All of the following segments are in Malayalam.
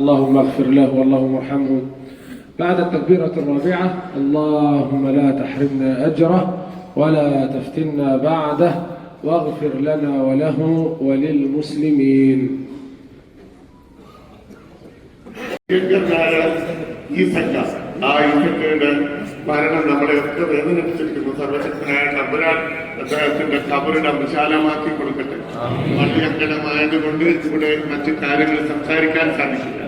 اللهم اغفر له اللهم ارحمه. بعد التكبيرة الرابعة اللهم لا تحرمنا أجره ولا تفتنا بعده واغفر لنا وله وللمسلمين. ഈ സക്ക ആ ഈസക്കയുടെ മരണം നമ്മളെ ഒക്കെ വേദനിപ്പിച്ചിരിക്കുന്നു. സർവശക്തനായ തമ്പുരാൻ അദ്ദേഹത്തിന്റെ ഖബറിനെ വിശാലമാക്കി കൊടുക്കട്ടെ. പള്ളിയങ്കണമായതുകൊണ്ട് ഇവിടെ മറ്റു കാര്യങ്ങൾ സംസാരിക്കാൻ സാധിക്കില്ല.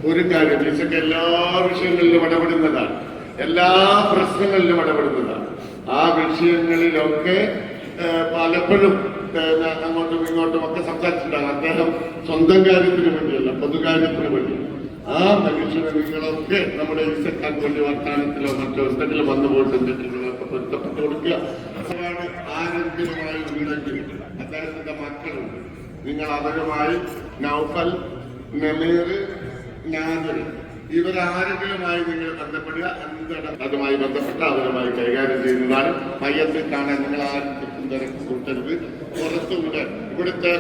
ഒരു കാര്യം, ഈസക്ക എല്ലാ വിഷയങ്ങളിലും ഇടപെടുന്നതാണ്, എല്ലാ പ്രശ്നങ്ങളിലും ഇടപെടുന്നതാണ്. ആ വിഷയങ്ങളിലൊക്കെ പലപ്പോഴും അങ്ങോട്ടും ഇങ്ങോട്ടും ഒക്കെ സംസാരിച്ചിട്ടാണ്. അദ്ദേഹം സ്വന്തം കാര്യത്തിന് വേണ്ടിയല്ല, പൊതുകാര്യത്തിന് വേണ്ടി. ആ മനുഷ്യനെ നിങ്ങളൊക്കെ നമ്മുടെ ഈസക്കാർക്ക് വേണ്ടി വർത്താനത്തിലോ മറ്റോ എന്തെങ്കിലും വന്നു പോയിട്ടുണ്ടെങ്കിലൊക്കെ പൊരുത്തപ്പെട്ടു കൊടുക്കുക. ആരെങ്കിലുമായി വീടെങ്കിൽ അദ്ദേഹത്തിന്റെ മക്കളുണ്ട്, നിങ്ങൾ അവരുമായി നൗഫൽ, നമീർ, നാദിർ ഇവരാരെങ്കിലുമായി നിങ്ങൾ ബന്ധപ്പെടുക. എന്താണ് അതുമായി ബന്ധപ്പെട്ട അവരുമായി കൈകാര്യം ചെയ്യുന്നതാണ്. മയ്യത്തിൽ കാണാൻ നിങ്ങൾ ആരും തെറ്റും തിരക്കും കൂട്ടരുത്. പുറത്തുകൂടെ ഇവിടുത്തെ